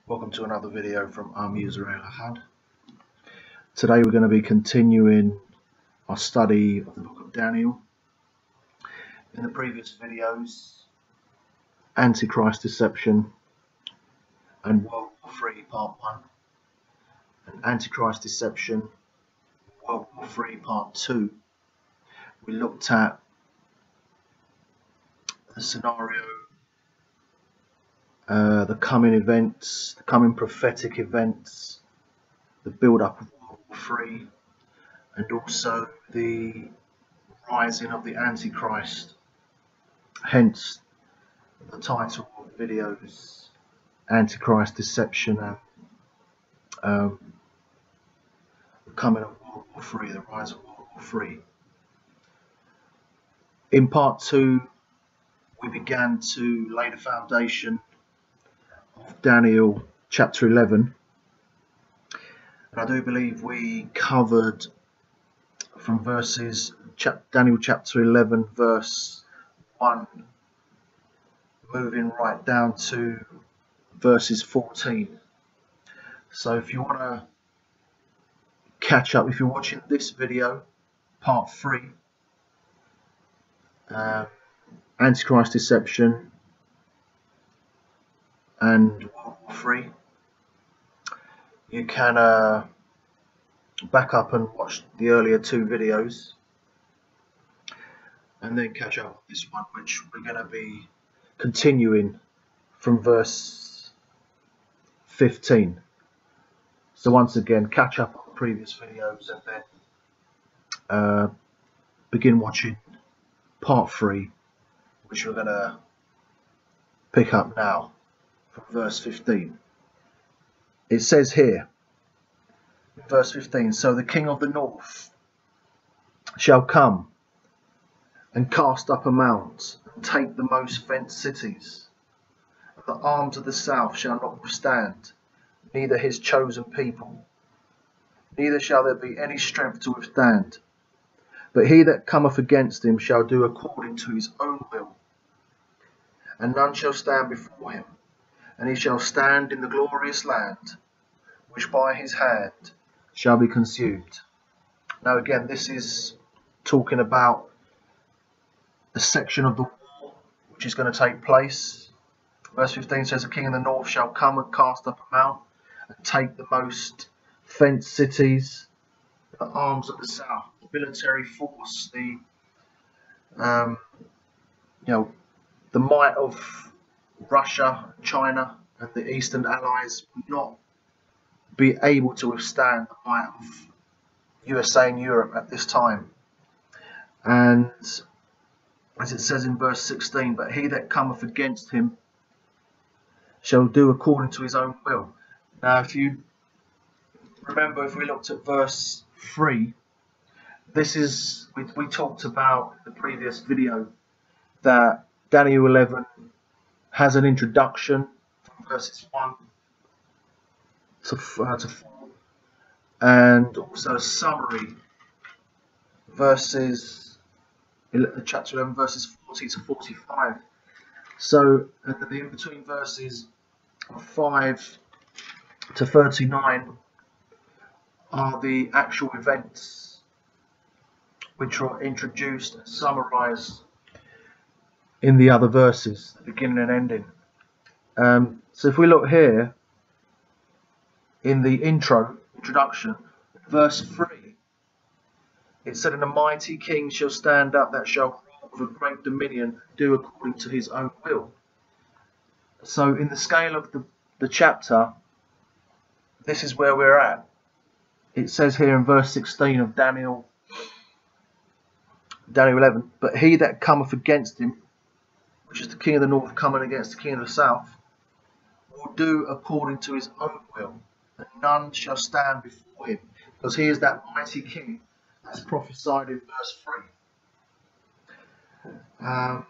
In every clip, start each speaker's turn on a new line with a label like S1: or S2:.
S1: Welcome to another video from unsealed. Today we're going to be continuing our study of the book of Daniel. In the previous videos, Antichrist Deception and World War III Part 1 and Antichrist Deception, World War III Part 2, we looked at the scenario, the coming events, the coming prophetic events, the build-up of World War III, and also the rising of the Antichrist. Hence the title of the videos, Antichrist Deception and the coming of World War III, the rise of World War III. In part 2, we began to lay the foundation of Daniel chapter 11. And I do believe we covered from Daniel chapter 11 verse 1 moving right down to verses 14. So if you want to catch up, if you're watching this video, part 3, Antichrist Deception and World War III, you can back up and watch the earlier 2 videos and then catch up with this one, which we're going to be continuing from verse 15. So once again, catch up on previous videos and then begin watching part 3, which we're going to pick up now from verse 15. It says here, verse 15, so the king of the north shall come and cast up a mount and take the most fenced cities. The arms of the south shall not withstand, neither his chosen people, neither shall there be any strength to withstand. But he that cometh against him shall do according to his own will, and none shall stand before him. And he shall stand in the glorious land, which by his hand shall be consumed. Now again, this is talking about the section of the war which is going to take place. Verse 15 says, the king of the north shall come and cast up a mount and take the most fenced cities, the arms of the south, the military force, the might of Russia, China, and the Eastern Allies would not be able to withstand the might of USA and Europe at this time. And as it says in verse 16, but he that cometh against him shall do according to his own will. Now, if you remember, if we looked at verse 3, this is, we talked about in the previous video that Daniel 11 has an introduction from verses 1 to 4, and also a summary, chapter 11, verses 40 to 45. So, in between verses 5 to 39 are the actual events which are introduced and summarized in the other verses, the beginning and ending. So if we look here in the introduction, verse 3, it said, and a mighty king shall stand up that shall rule with a great dominion, do according to his own will. So in the scale of the chapter, this is where we're at. It says here in verse 16 of Daniel 11, but he that cometh against him, which is the king of the north coming against the king of the south, will do according to his own will, and none shall stand before him, because he is that mighty king as prophesied in verse 3.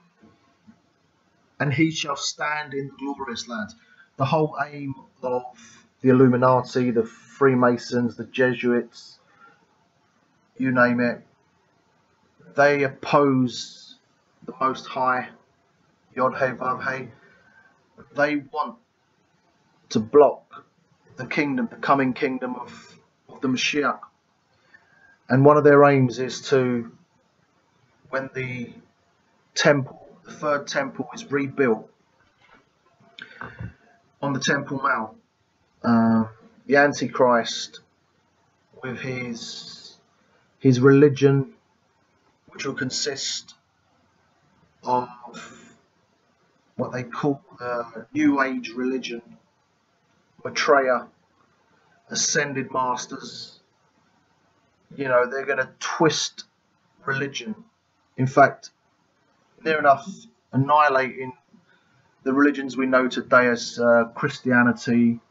S1: And he shall stand in the glorious land. The whole aim of the Illuminati, the Freemasons, the Jesuits, you name it, they oppose the Most High, Yod He Vav He. They want to block the kingdom, the coming kingdom of the Mashiach. And one of their aims is to, when the temple, the third temple, is rebuilt on the Temple Mount, the Antichrist, with his religion, which will consist of what they call the New Age religion, Maitreya, ascended masters. You know, they're going to twist religion. In fact, near enough annihilating the religions we know today as Christianity,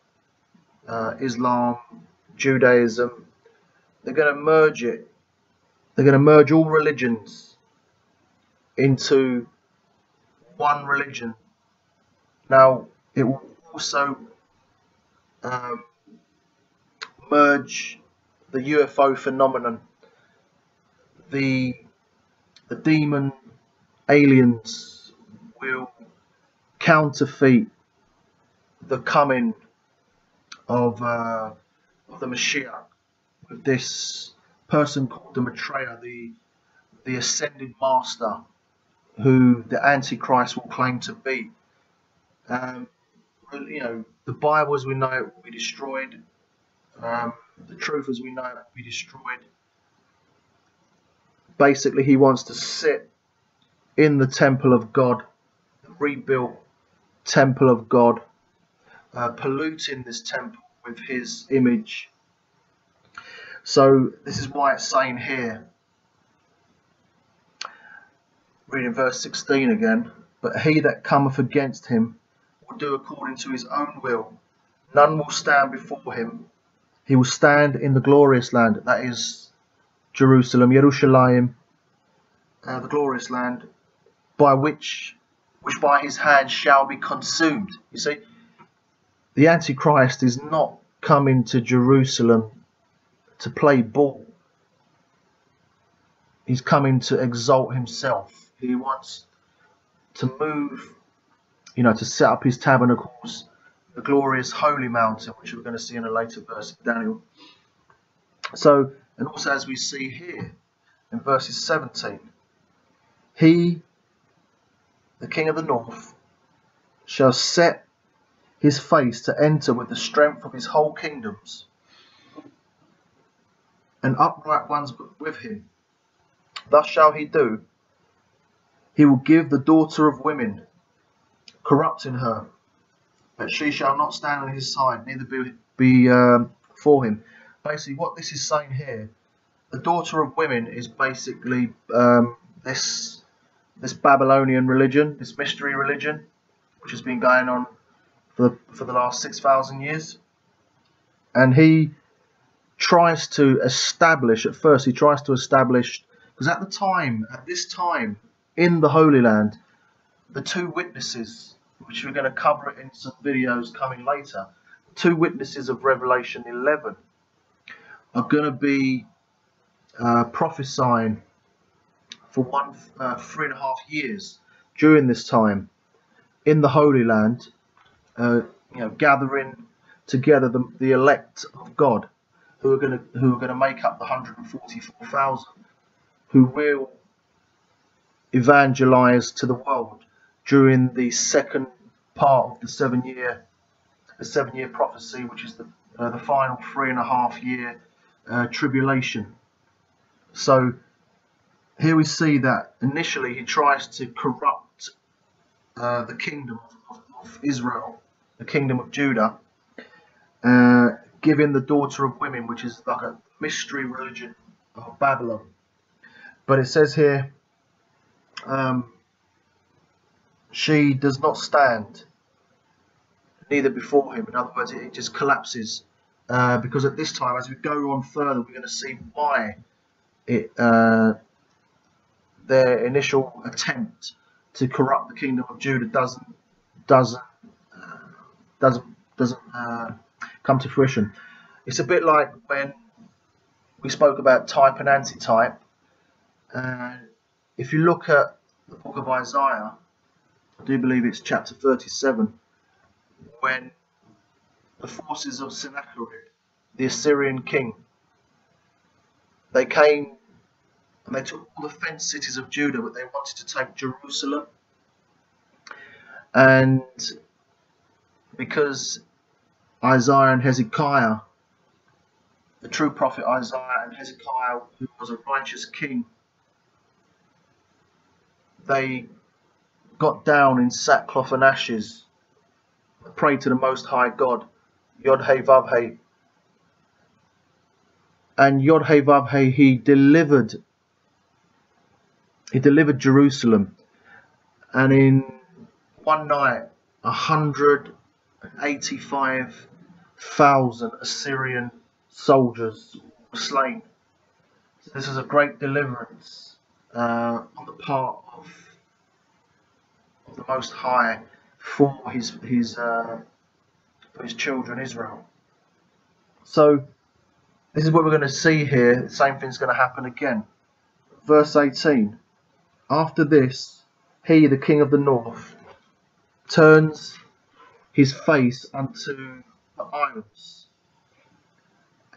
S1: Islam, Judaism. They're going to merge it. They're going to merge all religions into one religion. Now, it will also merge the UFO phenomenon, the demon aliens will counterfeit the coming of the Mashiach with this person called the Maitreya, the ascended master, who the Antichrist will claim to be. You know, the Bible as we know it will be destroyed. The truth as we know it will be destroyed. Basically, he wants to sit in the temple of God, the rebuilt temple of God, polluting this temple with his image. So this is why it's saying here, reading verse 16 again, but he that cometh against him will do according to his own will. None will stand before him. He will stand in the glorious land, that is Jerusalem, Yerushalayim, the glorious land, by which by his hand shall be consumed. You see, the Antichrist is not coming to Jerusalem to play ball. He's coming to exalt himself. He wants to move, you know, to set up his tabernacles, the glorious holy mountain, which we're going to see in a later verse of Daniel. So, and also as we see here in verses 17, he, the king of the north, shall set his face to enter with the strength of his whole kingdoms, and upright ones with him. Thus shall he do. He will give the daughter of women, corrupting her, but she shall not stand on his side, neither be for him. Basically, what this is saying here, the daughter of women is basically this Babylonian religion, this mystery religion, which has been going on for the last 6,000 years. And he tries to establish, at first he tries to establish, because at this time in the Holy Land, the two witnesses, which we're going to cover in some videos coming later, the two witnesses of Revelation 11 are going to be prophesying for 3.5 years during this time in the Holy Land, you know, gathering together the elect of God, who are going to make up the 144,000, who will evangelize to the world during the second part of the 7-year prophecy, which is the final 3.5 year tribulation. So here we see that initially he tries to corrupt the kingdom of Israel, the kingdom of Judah, giving the daughter of women, which is like a mystery religion of Babylon. But it says here, she does not stand, neither before him. In other words, it just collapses, because at this time, as we go on further, we're going to see why their initial attempt to corrupt the kingdom of Judah doesn't come to fruition. It's a bit like when we spoke about type and antitype. If you look at the book of Isaiah, I do believe it's chapter 37, when the forces of Sennacherib, the Assyrian king. They came and they took all the fenced cities of Judah, but they wanted to take Jerusalem. And because Isaiah and Hezekiah, the true prophet Isaiah and Hezekiah, who was a righteous king, they got down in sackcloth and ashes, prayed to the Most High God, Yod He Vav He. And Yod He Vav He, he delivered Jerusalem. And in one night, 185,000 Assyrian soldiers were slain. So this is a great deliverance on the part of the Most High for his children Israel. So this is what we're going to see here. The same thing's going to happen again. Verse 18. After this, he, the king of the north, turns his face unto the isles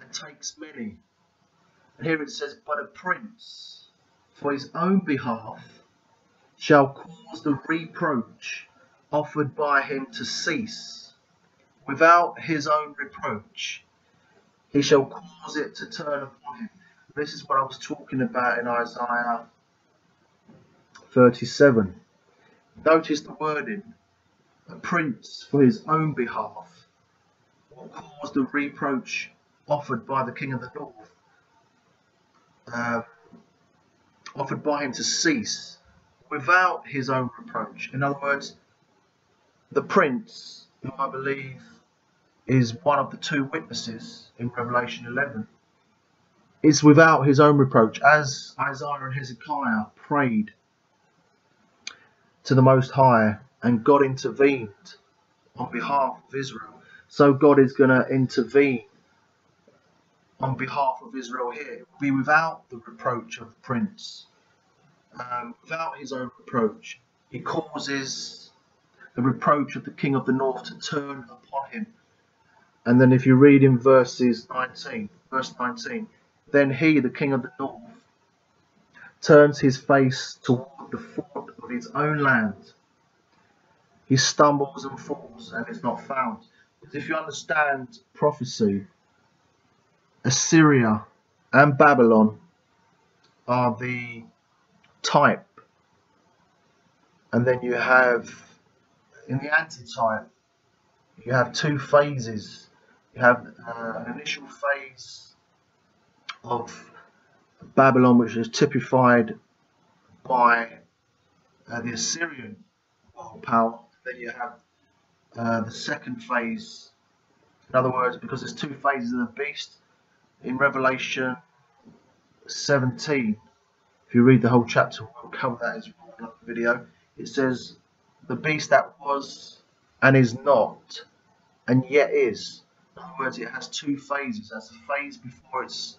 S1: and takes many. And here it says, but a prince for his own behalf shall cause the reproach offered by him to cease. Without his own reproach, he shall cause it to turn upon him. This is what I was talking about in Isaiah 37. Notice the wording. A prince for his own behalf will cause the reproach offered by the king of the north, offered by him to cease without his own reproach. In other words, the prince, who I believe is one of the two witnesses in Revelation 11, is without his own reproach, as Isaiah and Hezekiah prayed to the Most High and God intervened on behalf of Israel. So God is going to intervene on behalf of Israel here. It will be without the reproach of the prince, without his own reproach. He causes the reproach of the king of the north to turn upon him. And then if you read in verse 19, then he, the king of the north, turns his face toward the fort of his own land. He stumbles and falls and is not found. Because if you understand prophecy, Assyria and Babylon are the type. And then you have, in the antitype, you have two phases. You have an initial phase of Babylon, which is typified by the Assyrian world power. Then you have the second phase. In other words, because there's two phases of the beast, in Revelation 17, if you read the whole chapter, we'll cover that as one video. It says, the beast that was and is not and yet is. In other words, it has two phases. There's a phase before its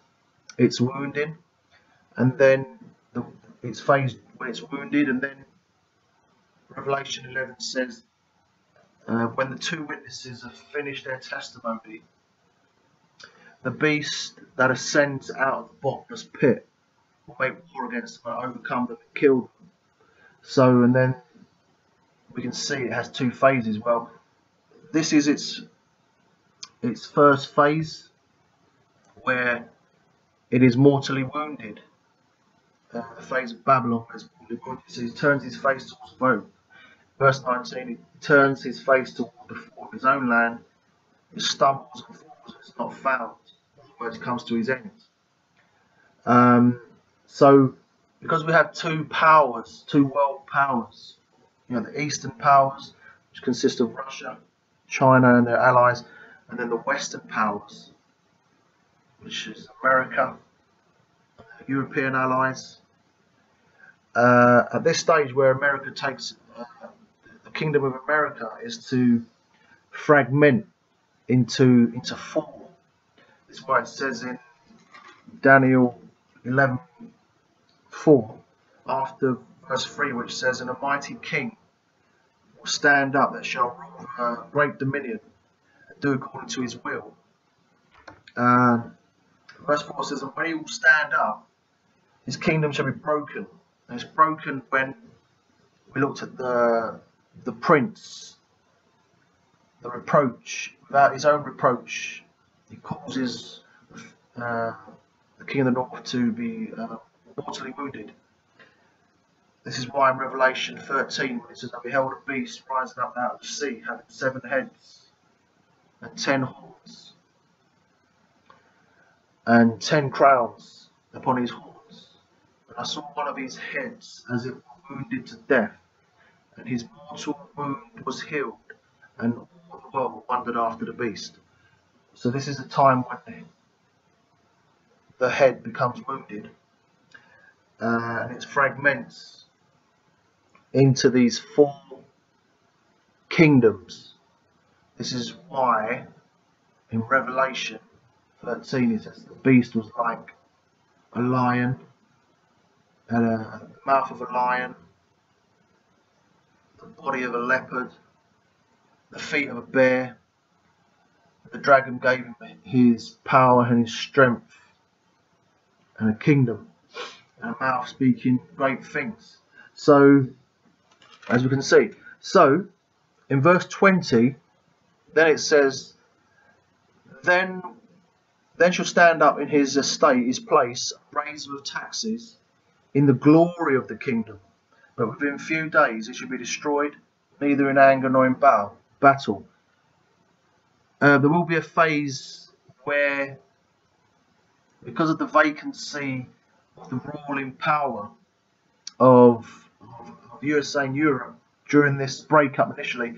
S1: wounding, and then its phase when it's wounded, and then Revelation 11 says, when the two witnesses have finished their testimony, the beast that ascends out of the bottomless pit will make war against them and overcome them and kill them. So, and then we can see it has two phases. Well, this is its first phase, where it is mortally wounded. The phase of Babylon is mortally wounded. So he turns his face towards both. Verse 19, he turns his face toward the fort of his own land. He stumbles and falls and is not found. In other words, he comes to his end. So, because we have two powers, two world powers, the Eastern powers, which consist of Russia, China and their allies, and then the Western powers, which is America, European allies. At this stage, where America takes the Kingdom of America is to fragment into four. This is why it says in Daniel 11:4, after verse 3, which says, and a mighty king will stand up that shall rule with great dominion, do according to his will. Verse 4 says, and when he will stand up, his kingdom shall be broken. And it's broken when we looked at the prince, the reproach. Without his own reproach, he causes the king of the north to be mortally wounded. This is why in Revelation 13, when it says, I beheld a beast rising up out of the sea, having 7 heads and 10 horns, and 10 crowns upon his horns. And I saw one of his heads as it were wounded to death, and his mortal wound was healed, and all the world wondered after the beast. So this is the time when the head becomes wounded, and it fragments into these 4 kingdoms. This is why in Revelation 13 it says the beast was like a lion, had the mouth of a lion, the body of a leopard, the feet of a bear. The dragon gave him his power and his strength and a kingdom and a mouth speaking great things. So, as we can see, so in verse 20, then it says, then shall stand up in his estate, his place, raiser of taxes, in the glory of the kingdom. But within few days it shall be destroyed, neither in anger nor in battle. There will be a phase where, because of the vacancy of the ruling power of USA and Europe during this breakup initially,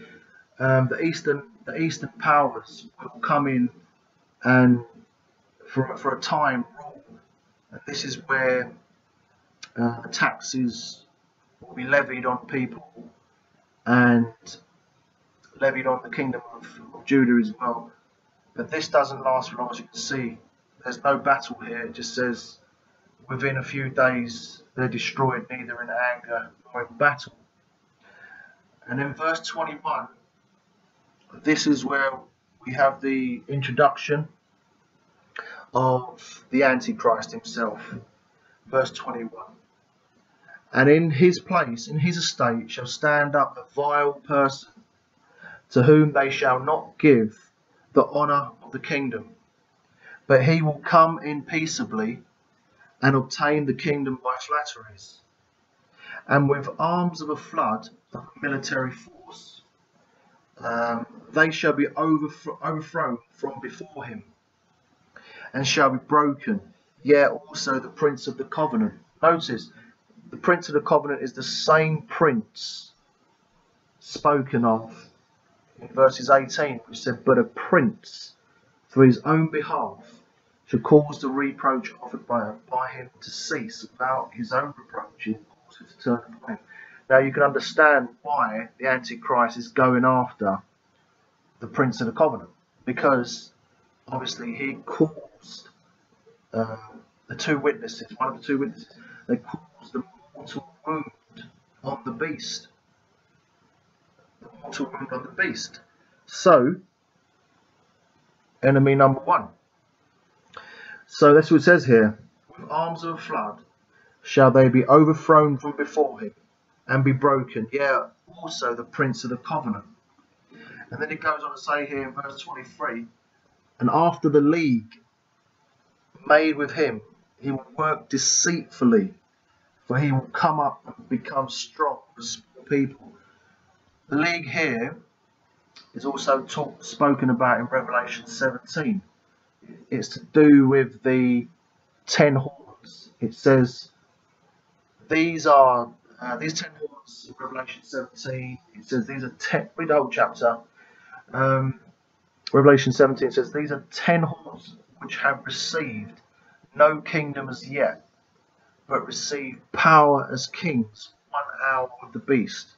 S1: the Eastern powers will come in and for a time rule. And this is where taxes will be levied on people and levied on the kingdom of Judah as well. But this doesn't last for long, as you can see. There's no battle here. It just says within a few days they're destroyed, neither in anger nor in battle. And in verse 21, this is where we have the introduction of the Antichrist himself. Verse 21. And in his place, in his estate, shall stand up a vile person, to whom they shall not give the honour of the kingdom, but he will come in peaceably and obtain the kingdom by flatteries, and with arms of a flood of a military force. They shall be overthrown from before him, and shall be broken, yea, also the prince of the covenant. Notice, the prince of the covenant is the same prince spoken of in verses 18, which said, but a prince for his own behalf shall cause the reproach offered by him to cease without his own reproach, and cause it to turn upon him. Now you can understand why the Antichrist is going after the prince of the covenant, because obviously he caused the 2 witnesses, one of the 2 witnesses, they caused the mortal wound on the beast. The mortal wound on the beast. So, enemy number 1. So that's what it says here. With arms of a flood shall they be overthrown from before him and be broken. Yeah, also the prince of the covenant. And then it goes on to say here in verse 23, and after the league made with him, he will work deceitfully, for he will come up and become strong for small people. The league here is also spoken about in Revelation 17. It's to do with the 10 horns. It says these are these 10 horns in Revelation 17. It says these are 10. Read the whole chapter. Revelation 17 says these are 10 horns which have received no kingdom as yet, but receive power as kings 1 hour with the beast.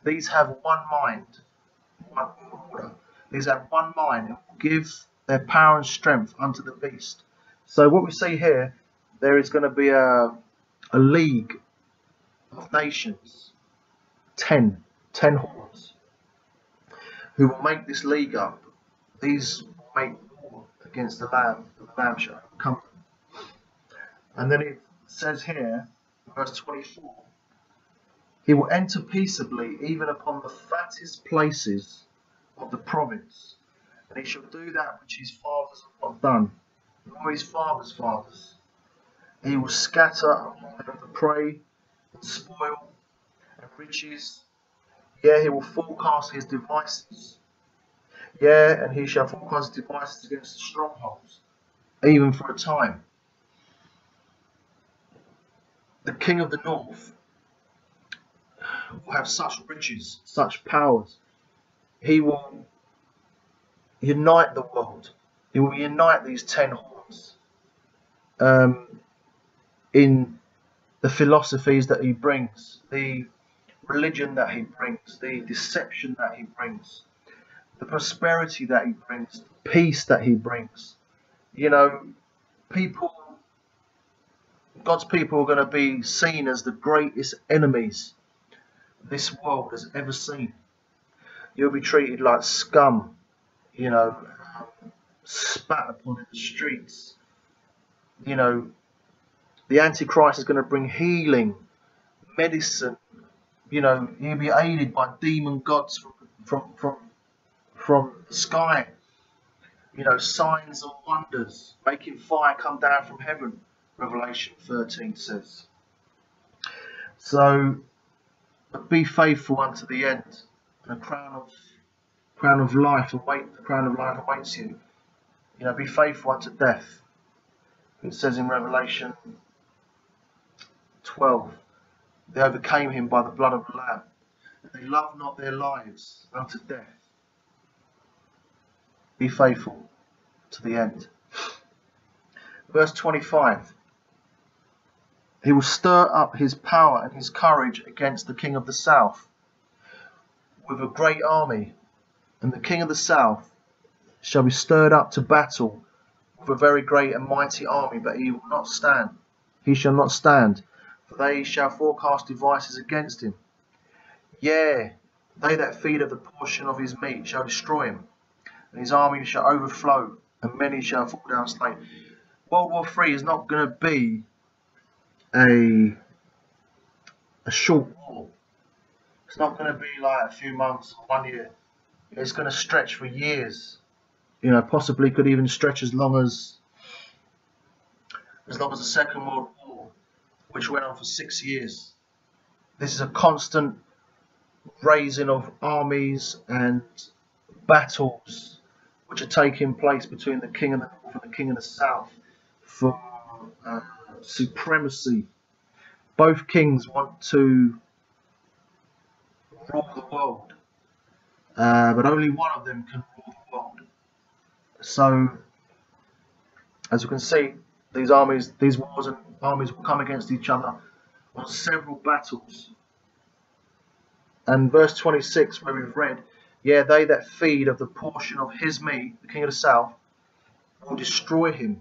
S1: These have one mind, one order. These have one mind and will give their power and strength unto the beast. So what we see here, there is going to be a league of nations, 10 horns, who will make this league up. these make war against the Lamb shall come. And then it says here, verse 24, he will enter peaceably even upon the fattest places of the province, and he shall do that which his fathers have not done, nor his fathers' fathers. He will scatter among them the prey, and spoil, and riches. Yea, he will forecast his devices. Yea, and he shall forecast his devices against the strongholds, even for a time. The king of the north will have such riches, such powers. He will unite the world. He will unite these 10 horns in the philosophies that he brings, the religion that he brings, the deception that he brings, the prosperity that he brings, the peace that he brings. You know, God's people are going to be seen as the greatest enemies this world has ever seen. You'll be treated like scum, you know, spat upon in the streets. You know, the Antichrist is going to bring healing, medicine. You know, you'll be aided by demon gods from the sky. You know, signs and wonders, making fire come down from heaven, Revelation 13 says. So, but be faithful unto the end, and the crown of life awaits you. You know, be faithful unto death. It says in Revelation 12, they overcame him by the blood of the Lamb, and they loved not their lives unto death. Be faithful to the end. Verse 25. He will stir up his power and his courage against the king of the south with a great army, and the king of the south shall be stirred up to battle with a very great and mighty army, but he will not stand. He shall not stand, for they shall forecast devices against him. Yea, they that feed of the portion of his meat shall destroy him, and his army shall overflow, and many shall fall down slain. World War III is not going to be a short war. It's not going to be like a few months or 1 year. It's going to stretch for years. You know, possibly could even stretch as long as the Second World War, which went on for 6 years. This is a constant raising of armies and battles which are taking place between the king of the north and the king of the south for supremacy. Both kings want to rule the world, but only one of them can rule the world. So, as you can see, these wars and armies will come against each other on several battles. And verse 26, where we've read, yea, they that feed of the portion of his meat, the king of the south, will destroy him,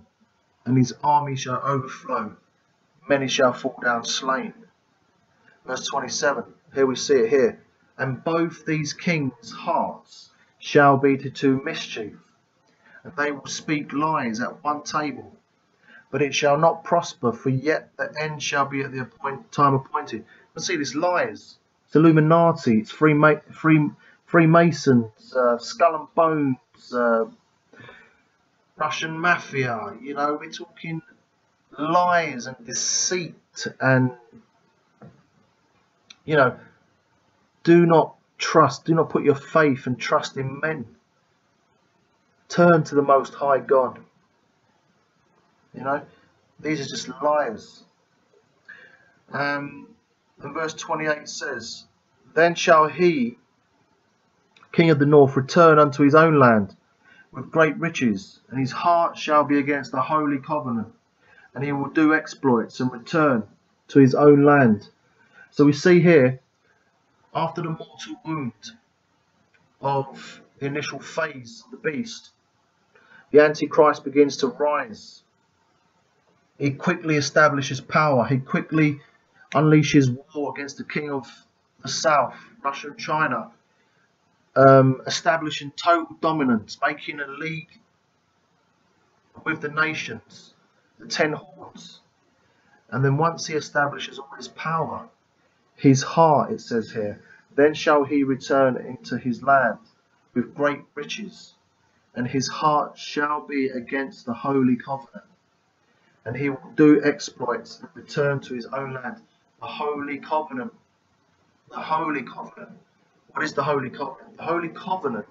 S1: and his army shall overflow. Many shall fall down slain. Verse 27, here we see it here. And both these kings' hearts shall be to do mischief, and they will speak lies at one table. But it shall not prosper, for yet the end shall be at the time appointed. You see, this lies. It's Illuminati, it's Freemasons, Skull and Bones, Russian Mafia. You know, we're talking lies and deceit, and, you know, do not put your faith and trust in men. Turn to the Most High God. You know, these are just lies. And verse 28 says, then shall he, king of the north, return unto his own land with great riches, and his heart shall be against the holy covenant, and he will do exploits and return to his own land. So we see here, after the mortal wound of the initial phase of the beast, the Antichrist begins to rise. He quickly establishes power. He quickly unleashes war against the king of the south, Russia and China. establishing total dominance, making a league with the nations, the 10 horns. And then once he establishes all his power, his heart, it says here, then shall he return into his land with great riches, and his heart shall be against the holy covenant, and he will do exploits and return to his own land. The holy covenant. The holy covenant. What is the holy covenant? The holy covenant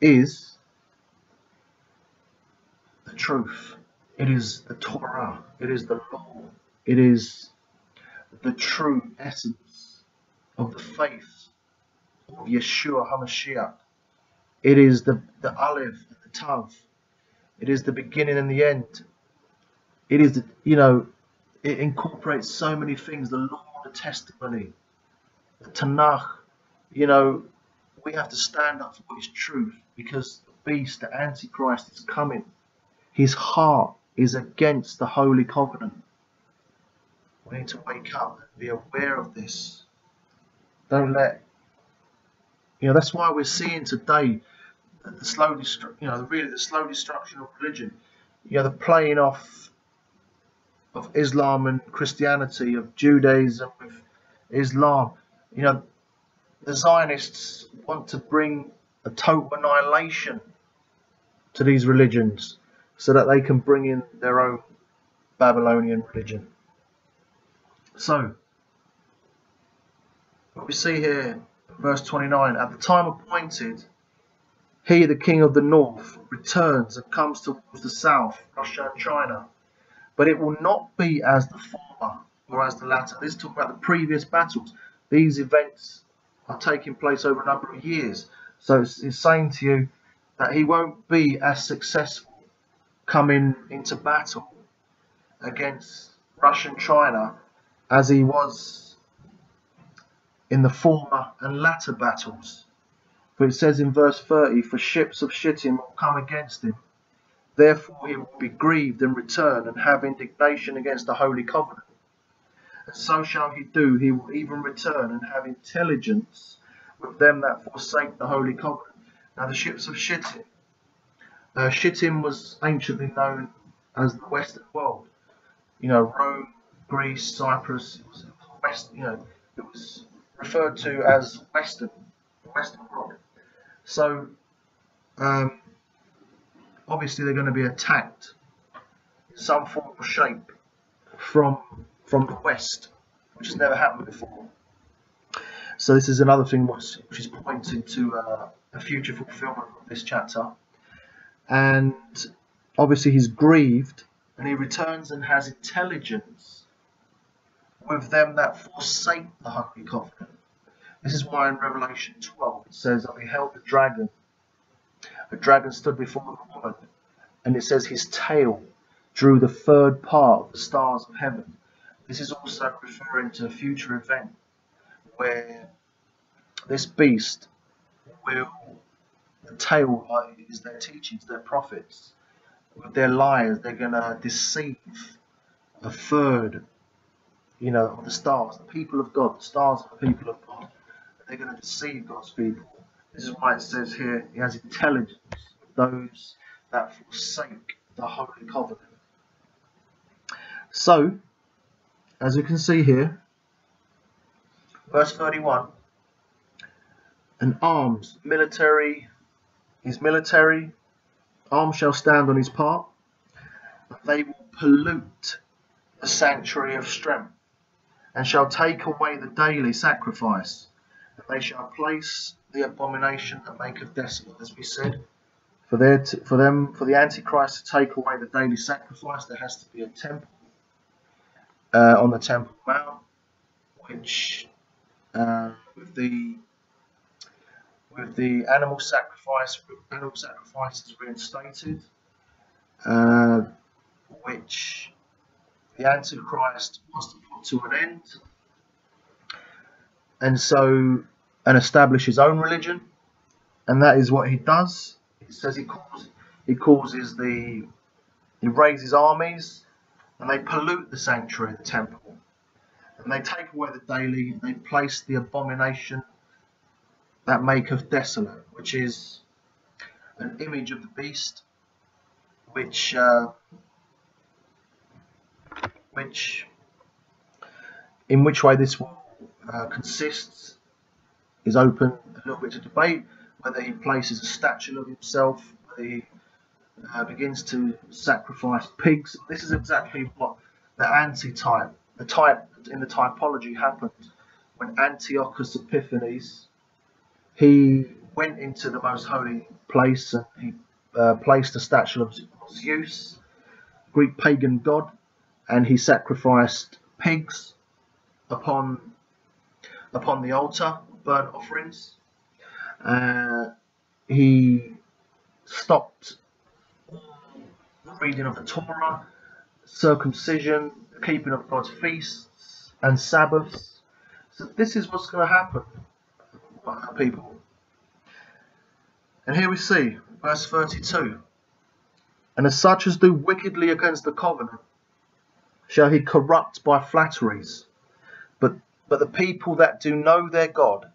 S1: is the truth. It is the Torah. It is the law. It is the true essence of the faith of Yeshua HaMashiach. It is the Aleph and the Tav. It is the beginning and the end. It is, it incorporates so many things. The law, the testimony, the Tanakh. We have to stand up for what is truth, because the beast, the Antichrist, is coming. His heart is against the holy covenant. We need to wake up and be aware of this. Don't let, that's why we're seeing today the slow, the slow destruction of religion. The playing off of Islam and Christianity, of Judaism with Islam. The Zionists want to bring a total annihilation to these religions so that they can bring in their own Babylonian religion. So, what we see here, verse 29, at the time appointed, he, the king of the north, returns and comes towards the south, Russia and China. But it will not be as the former or as the latter. This is talking about the previous battles. These events are taking place over a number of years. So it's saying to you that he won't be as successful coming into battle against Russia and China as he was in the former and latter battles. For it says in verse 30, for ships of Shittim will come against him. Therefore he will be grieved and return and have indignation against the holy covenant. And so shall he do. He will even return and have intelligence with them that forsake the holy covenant. Now the ships of Shittim. Shittim was anciently known as the Western world. Rome, Greece, Cyprus. It was West. It was referred to as Western, the Western world. So, obviously they're going to be attacked in some form or shape from the west, which has never happened before. So this is another thing which is pointing to a future fulfillment of this chapter. And obviously he's grieved, and he returns and has intelligence with them that forsake the holy covenant. This is why in Revelation 12 it says, I beheld the dragon. A dragon stood before the woman, and it says his tail drew the third part of the stars of heaven. This is also referring to a future event where this beast will, the tail is their teachings, their prophets. With their lies, they're going to deceive a third, of the stars, the people of God. The stars are the people of God. They're going to deceive God's people. This is why it says here, he has intelligence with those that forsake the holy covenant. So, as you can see here, verse 31, and arms, his military arms shall stand on his part, but they will pollute the sanctuary of strength, and shall take away the daily sacrifice, and they shall place the abomination that maketh desolate. As we said, for the Antichrist to take away the daily sacrifice, there has to be a temple on the Temple Mount, which with the animal sacrifices reinstated, which the Antichrist wants to put to an end, and establish his own religion, and that is what he does. It says he raises armies, and they pollute the sanctuary, the temple, and they take away the daily, and they place the abomination that maketh desolate, which is an image of the beast, which in which way this will consists is open a little bit to debate. Whether he places a statue of himself, whether he begins to sacrifice pigs. This is exactly what the antitype, the type in the typology happened when Antiochus Epiphanes, he went into the most holy place and he placed a statue of Zeus, Greek pagan god, and he sacrificed pigs upon the altar, burnt offerings. He stopped the reading of the Torah, circumcision, keeping of God's feasts and Sabbaths. So this is what's going to happen, people. And here we see verse 32. And as such as do wickedly against the covenant, shall he corrupt by flatteries. But the people that do know their God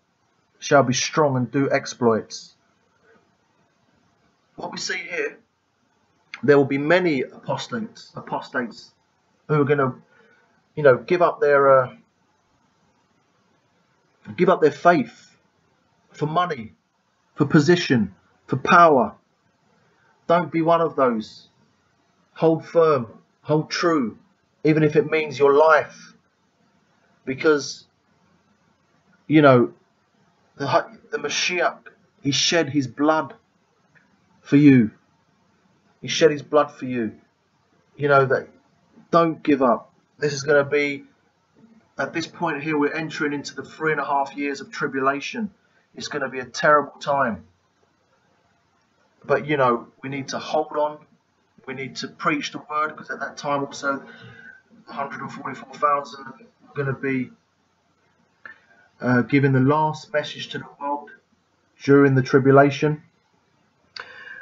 S1: shall be strong and do exploits. What we see here, there will be many apostates who are going to, give up their faith for money, for position, for power. Don't be one of those. Hold firm, hold true, even if it means your life, because the Mashiach, he shed his blood for you. He shed his blood for you. That don't give up. This is going to be, at this point here, we're entering into the 3.5 years of tribulation. It's going to be a terrible time. But, we need to hold on. We need to preach the word, because at that time also 144,000 are going to be giving the last message to the world during the tribulation.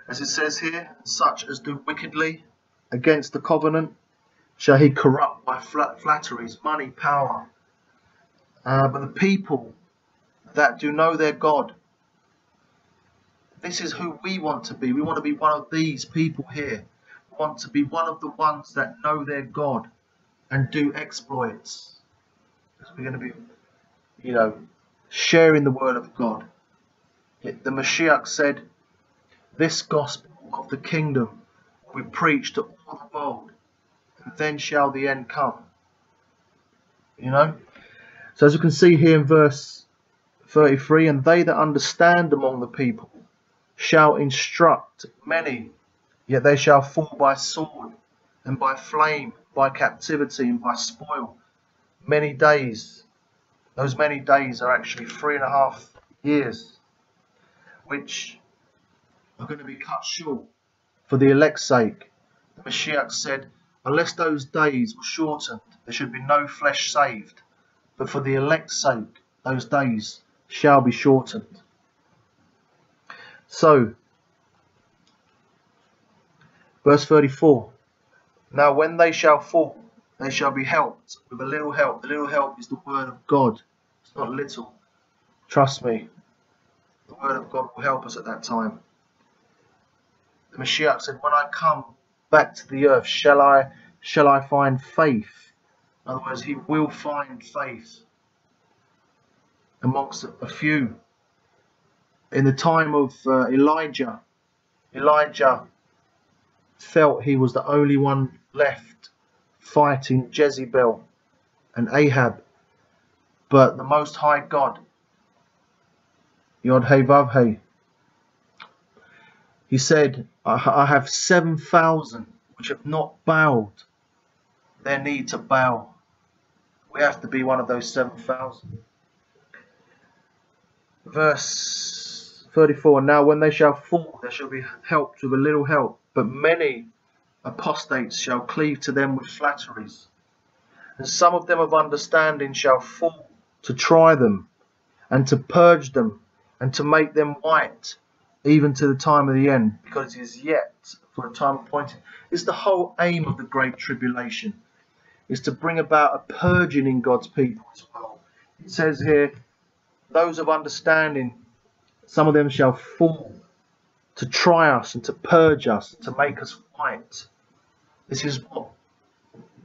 S1: As it says here, such as do wickedly against the covenant shall he corrupt by flatteries, money, power. But the people that do know their God, this is who we want to be. We want to be one of these people here. We want to be one of the ones that know their God and do exploits. Because we're going to be, sharing the word of God. The Mashiach said, this gospel of the kingdom we preach to all the world, and then shall the end come. So as you can see here in verse 33, and they that understand among the people shall instruct many, yet they shall fall by sword, and by flame, by captivity, and by spoil. Many days. Those many days are actually 3.5 years, which are going to be cut short for the elect's sake. The Mashiach said, unless those days were shortened, there should be no flesh saved. But for the elect's sake, those days shall be shortened. So, verse 34. Now when they shall fall, they shall be helped with a little help. The little help is the word of God. It's not little. Trust me. The word of God will help us at that time. The Mashiach said, when I come back to the earth, shall I find faith? In other words, he will find faith amongst a few. In the time of Elijah felt he was the only one left fighting Jezebel and Ahab. But the Most High God, Yod He Vav He, he said, I have 7,000 which have not bowed their knee to bow. We have to be one of those 7,000. Verse 34, now when they shall fall, there shall be helped with a little help, but many apostates shall cleave to them with flatteries. And some of them of understanding shall fall to try them, and to purge them, and to make them white, even to the time of the end, because it is yet for a time appointed. It's the whole aim of the Great Tribulation, is to bring about a purging in God's people as well. It says here, those of understanding Some of them shall fall to try us and to purge us, to make us white. This is what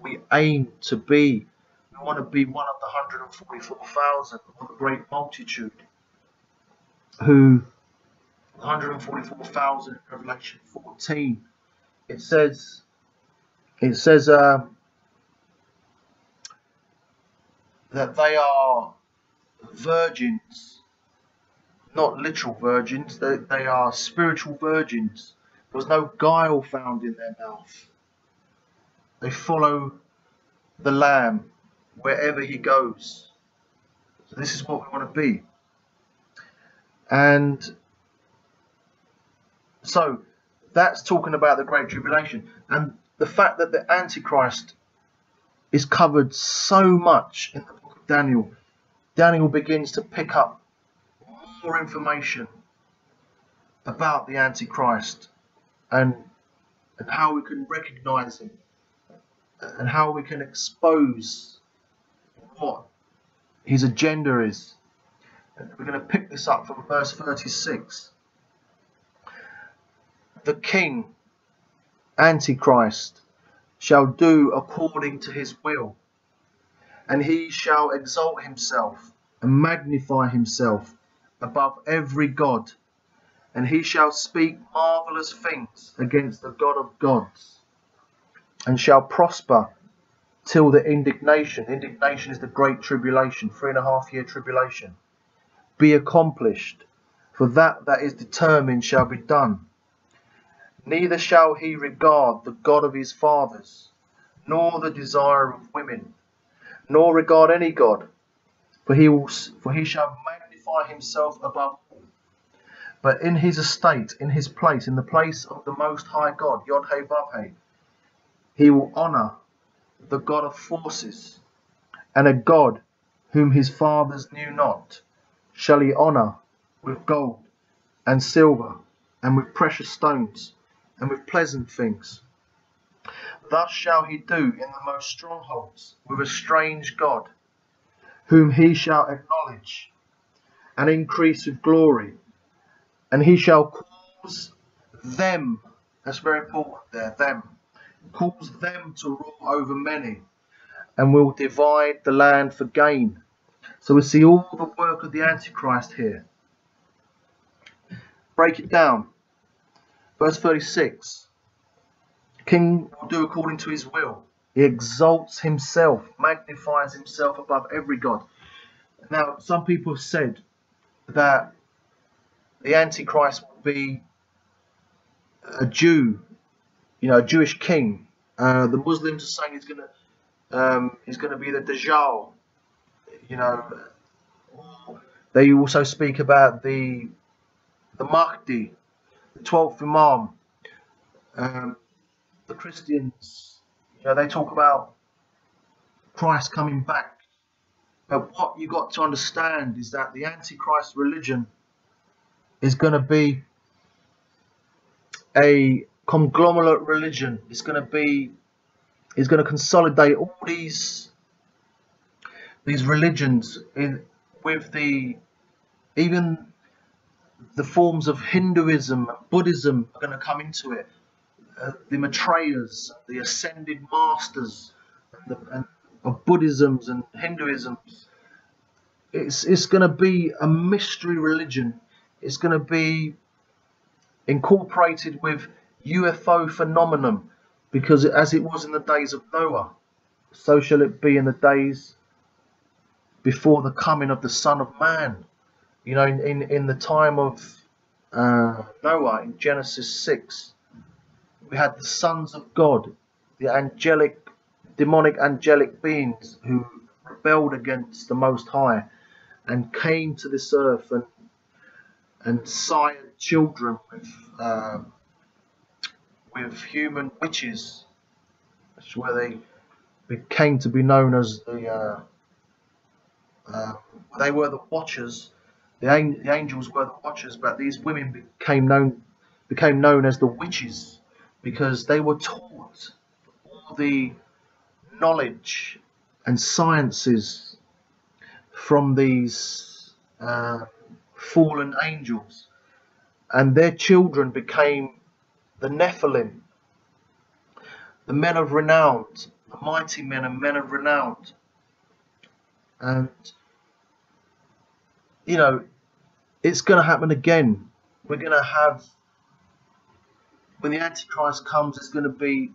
S1: we aim to be. We want to be one of the 144,000, or the great multitude, who 144,000 in Revelation 14. It says that they are virgins, not literal virgins. They are spiritual virgins. There was no guile found in their mouth. They follow the Lamb wherever he goes. So this is what we want to be. And so that's talking about the Great Tribulation, and the fact that the Antichrist is covered so much in the book of Daniel. Daniel begins to pick up more information about the Antichrist and how we can recognize him and how we can expose what his agenda is. And we're going to pick this up from verse 36. The king, Antichrist, shall do according to his will, and he shall exalt himself and magnify himself above every god, and he shall speak marvelous things against the God of gods, and shall prosper till the indignation is the great tribulation, 3.5 year tribulation, be accomplished, for that is determined shall be done. Neither shall he regard the God of his fathers, nor the desire of women, nor regard any God, for he shall magnify himself above all. But in his estate, in his place, in the place of the Most High God, Yod-Heh-Vav-Heh, he will honour the God of forces, and a God whom his fathers knew not shall he honour with gold and silver, and with precious stones, and with pleasant things. Thus shall he do in the most strongholds with a strange God, whom he shall acknowledge and increase with glory, and he shall cause them, that's very important there, them, cause them to rule over many, and will divide the land for gain. So we see all the work of the Antichrist here. Break it down. Verse 36. The king will do according to his will. He exalts himself, magnifies himself above every god. Now, some people have said that the Antichrist will be a Jew, a Jewish king. The Muslims are saying he's going to be the Dajjal. They also speak about the Mahdi, the 12th Imam. The Christians, they talk about Christ coming back. But what you got to understand is that the Antichrist religion is going to be a conglomerate religion. It's going to consolidate all these religions with even the forms of Hinduism, Buddhism are going to come into it. The Maitreya's, the ascended masters of Buddhisms and Hinduisms. It's going to be a mystery religion. It's going to be incorporated with UFO phenomenon, because as it was in the days of Noah, so shall it be in the days before the coming of the Son of Man. In the time of Noah, in Genesis 6, we had the sons of God, the demonic angelic beings who rebelled against the Most High and came to this earth and sired children with human witches. That's where they came to be known as they were the Watchers. The angels were the Watchers, but these women became known as the witches, because they were taught all the knowledge and sciences from these fallen angels, and their children became the Nephilim, the men of renown, the mighty men and men of renown. And, you know, it's going to happen again. We're going to have, when the Antichrist comes, there's going to be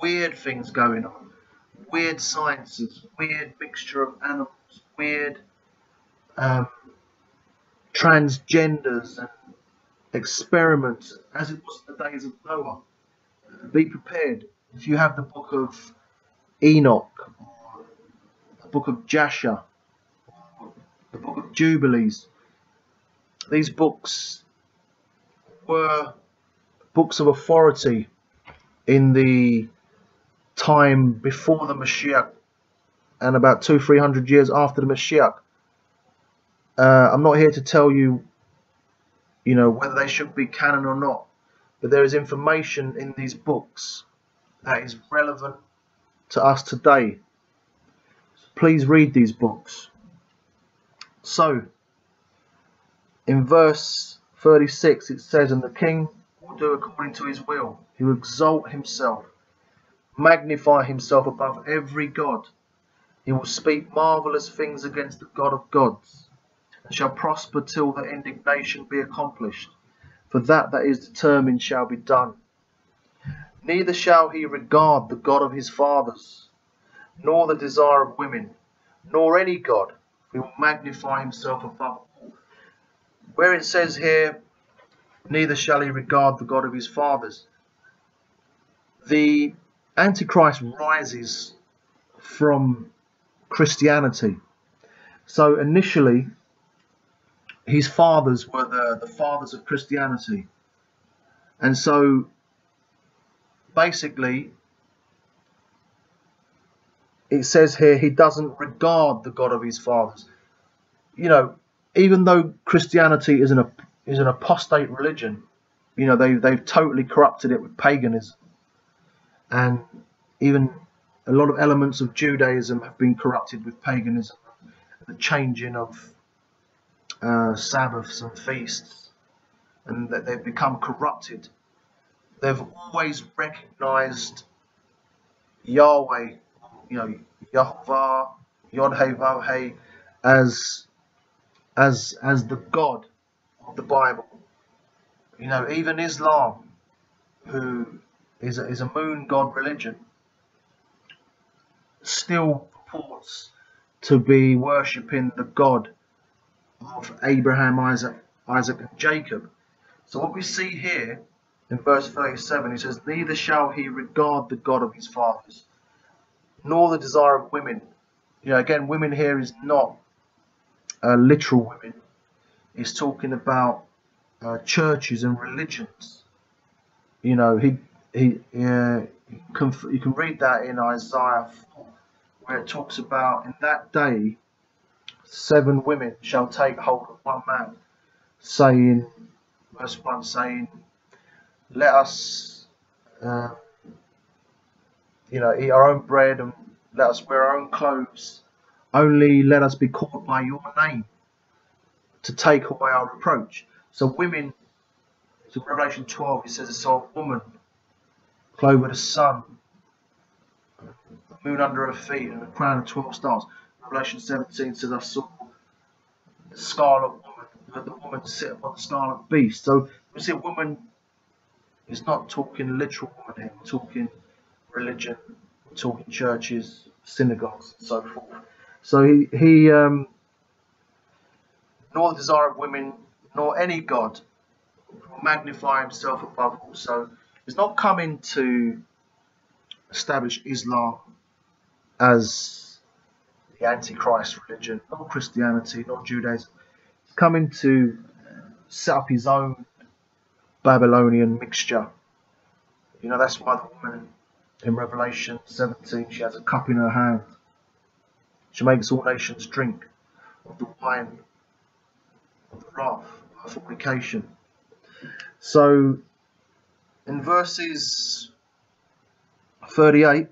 S1: weird things going on. Weird sciences, weird mixture of animals, weird transgenders and experiments, as it was in the days of Noah. Be prepared. If you have the book of Enoch, or the book of Jasher, or the book of Jubilees, these books were books of authority in the time before the Mashiach and about 200-300 years after the Mashiach. I'm not here to tell you, whether they should be canon or not, but there is information in these books that is relevant to us today. So please read these books. So, in verse 36 it says, "And the king will do according to his will. He will exalt himself, magnify himself above every god. He will speak marvelous things against the God of gods, and shall prosper till the indignation be accomplished. For that is determined shall be done. Neither shall he regard the God of his fathers, nor the desire of women, nor any god. He will magnify himself above all." Where it says here, neither shall he regard the God of his fathers, the Antichrist rises from Christianity. So initially, his fathers were the fathers of Christianity. And so basically, it says here, he doesn't regard the God of his fathers. Even though Christianity is an apostate religion, they've totally corrupted it with paganism. And even a lot of elements of Judaism have been corrupted with paganism. The changing of Sabbaths and feasts, and that they've become corrupted. They've always recognized Yahweh, Yahovah, Yod-Heh-Vav-Heh, as the God of the Bible. Even Islam, who is a moon god religion, still purports to be worshipping the God of Abraham, Isaac, and Jacob. So what we see here in verse 37, it says, "Neither shall he regard the God of his fathers, nor the desire of women." Again, women here is not literal women. It's talking about churches and religions. You can read that in Isaiah 4, where it talks about, in that day 7 women shall take hold of one man, saying, verse 1 saying, "Let us eat our own bread and let us wear our own clothes, only let us be called by your name to take away our reproach." So women, so Revelation 12, it says, "I saw a woman clothed with a sun, the moon under her feet, and a crown of 12 stars." Revelation 17 says, "I saw the scarlet woman, the woman sit upon the scarlet beast." So we see a woman is not talking literal woman here. We're talking religion, we're talking churches, synagogues, and so forth. So he nor the desire of women, nor any god will magnify himself above all. So he's not coming to establish Islam as the Antichrist religion, nor Christianity, nor Judaism. He's coming to set up his own Babylonian mixture. That's why the woman in Revelation 17, she has a cup in her hand. She makes all nations drink of the wine of the wrath of fornication. So in verses 38,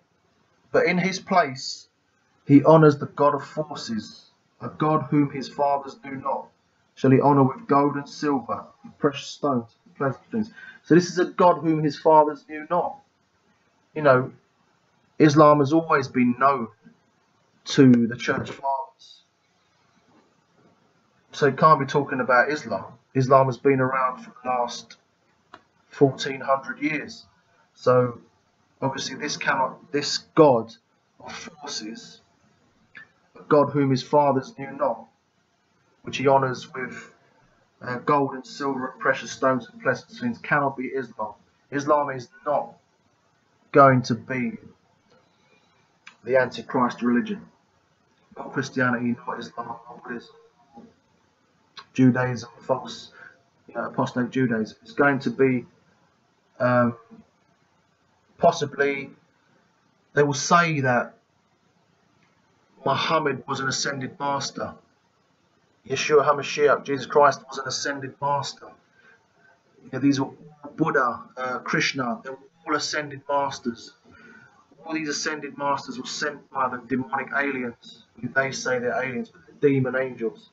S1: "But in his place he honours the God of forces, a God whom his fathers knew not. shall he honour with gold and silver, with precious stones, and pleasant things. So this is a God whom his fathers knew not. You know, Islam has always been known to the church fathers. So it can't be talking about Islam. Islam has been around for the last 1400 years. So obviously this God of forces, a God whom his fathers knew not, which he honours with gold and silver and precious stones and pleasant things, cannot be Islam. Islam is not going to be the Antichrist religion. Not Christianity, not Islam, not Buddhism, Judaism, false, apostate Judaism. It's going to be possibly, they will say that Muhammad was an ascended master. Yeshua HaMashiach, Jesus Christ, was an ascended master. These were Buddha, Krishna, they were all ascended masters. All these ascended masters were sent by the demonic aliens, who they say they're aliens, but they're demon angels.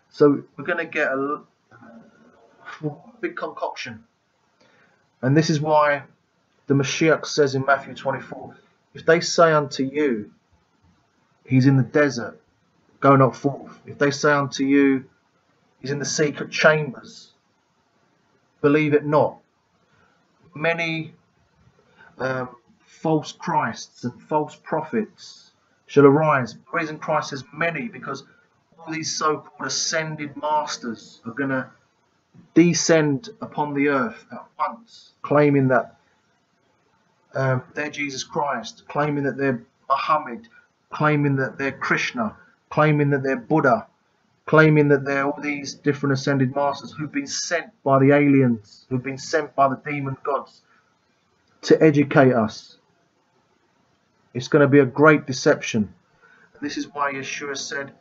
S1: So we're going to get a big concoction. And this is why the Mashiach says in Matthew 24, if they say unto you, he's in the desert, go not forth. If they say unto you, he's in the secret chambers, believe it not. Many false Christs and false prophets shall arise. The reason Christ says many, because all these so-called ascended masters are going to descend upon the earth at once, claiming that they're Jesus Christ, claiming that they're Muhammad, claiming that they're Krishna, claiming that they're Buddha, claiming that they're all these different ascended masters who've been sent by the aliens, who've been sent by the demon gods to educate us. It's going to be a great deception. This is why Yeshua said,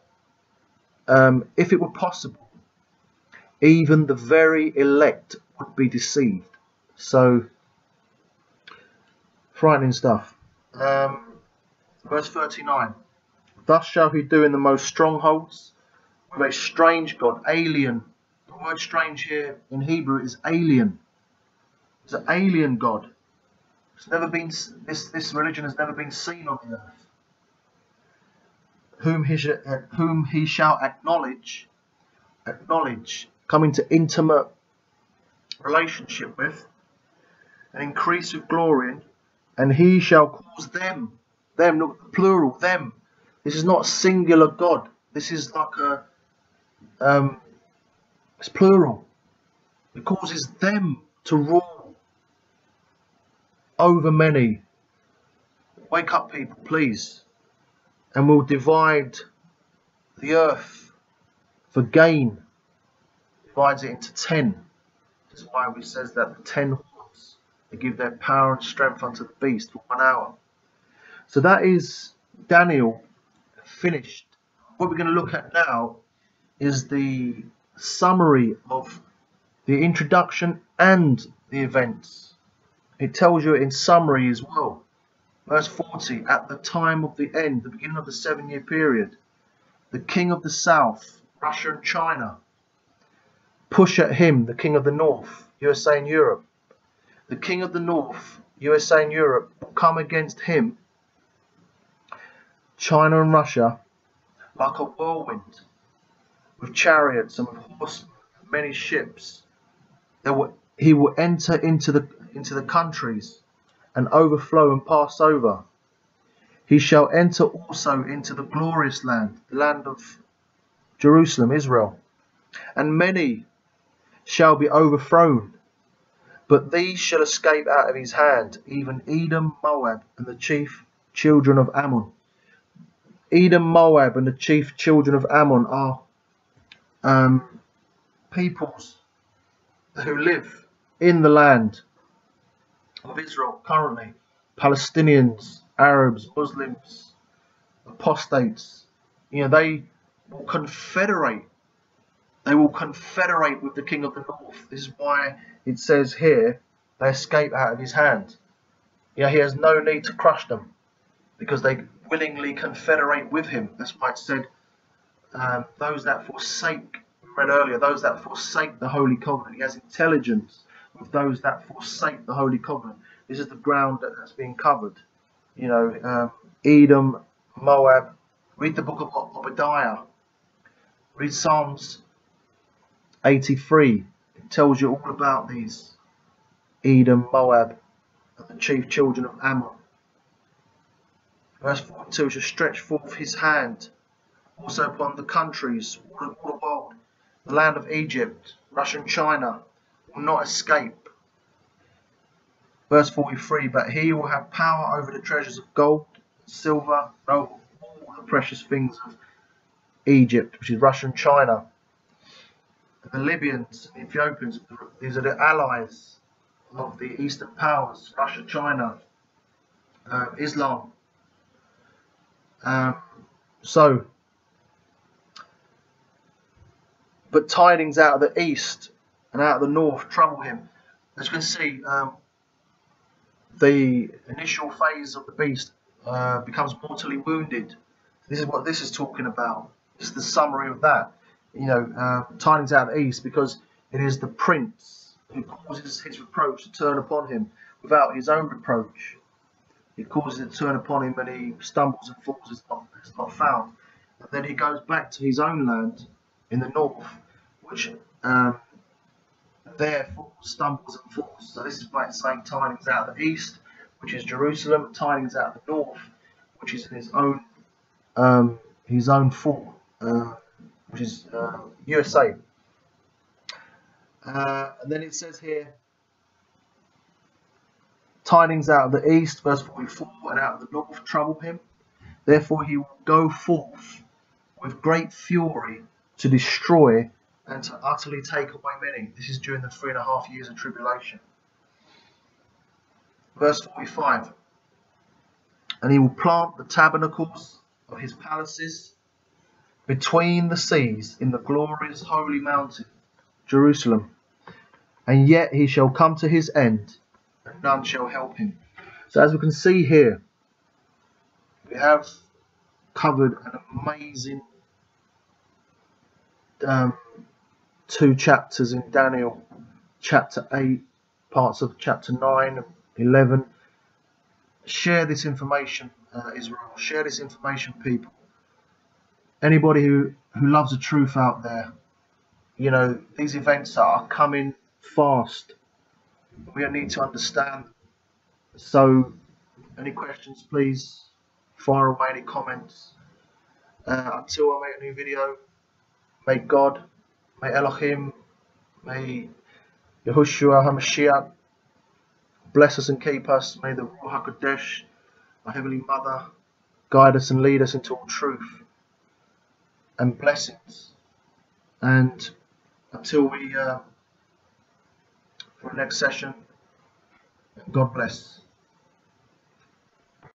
S1: if it were possible, even the very elect would be deceived. So, frightening stuff. Verse 39. Thus shall he do in the most strongholds, with a strange God, alien. The word strange here in Hebrew is alien. It's an alien God. It's never been, this religion has never been seen on the earth. Whom he shall acknowledge, come into intimate relationship with, and increase with glory in, and he shall cause them, look, plural, them. This is not a singular God. This is like it's plural. It causes them to rule over many. Wake up, people, please. And we'll divide the earth for gain. Divides it into 10. This is why we says that the 10 horns, they give their power and strength unto the beast for 1 hour. So that is Daniel finished. What we're going to look at now is the summary of the introduction and the events. It tells you in summary as well. Verse 40, at the time of the end, the beginning of the 7-year period, the king of the south, Russia and China, push at him, the king of the north, USA and Europe. The king of the north, USA and Europe, will come against him, China and Russia, like a whirlwind, with chariots and with horsemen, many ships. He will enter into the countries and overflow and pass over. He shall enter also into the glorious land, the land of Jerusalem, Israel, and many shall be overthrown, but these shall escape out of his hand, even Edom, Moab, and the chief children of Ammon. Edom, Moab, and the chief children of Ammon are peoples who live in the land of Israel currently. Palestinians, Arabs, Muslims, apostates. They will confederate. They will confederate with the king of the north. This is why it says here, they escape out of his hand. He has no need to crush them, because they willingly confederate with him. That's why it said, those that forsake read earlier, those that forsake the Holy Covenant. He has intelligence with those that forsake the Holy Covenant. This is the ground that's being covered. You know, Edom, Moab. Read the book of Obadiah. Read Psalms 83. It tells you all about these Edom, Moab, and the chief children of Ammon. Verse 42 shall stretch forth his hand also upon the countries, all the world, the land of Egypt, Russia and China will not escape. Verse 43, but he will have power over the treasures of gold, silver, all the precious things of Egypt, which is Russia and China. The Libyans and Ethiopians, these are the allies of the Eastern powers, Russia, China, Islam. But tidings out of the east and out of the north trouble him. As you can see, the initial phase of the beast becomes mortally wounded. This is what this is talking about. This is the summary of that. You know, tidings out of the east, because it is the prince who causes his reproach to turn upon him without his own reproach. He causes it to turn upon him, and he stumbles and falls, is not found. And then he goes back to his own land in the north, which therefore stumbles and falls. So this is why it's saying tidings out of the east, which is Jerusalem, tidings out of the north, which is in his own fall, which is USA. And then it says here, tidings out of the east, verse 44, and out of the north trouble him. Therefore he will go forth with great fury to destroy and to utterly take away many. This is during the 3.5 years of tribulation. Verse 45. And he will plant the tabernacles of his palaces between the seas in the glorious holy mountain, Jerusalem. And yet he shall come to his end, and none shall help him. So as we can see here, we have covered an amazing 2 chapters in Daniel, chapter 8, parts of chapter 9, 11. Share this information, Israel. Share this information, people. Anybody who loves the truth out there, you know, these events are coming fast. We need to understand. So, any questions, please fire away, any comments. Until I make a new video, may God, may Elohim, may Yahushua HaMashiach bless us and keep us. May the Ruach HaKodesh, our Heavenly Mother, guide us and lead us into all truth and blessings. And until we, for the next session, God bless.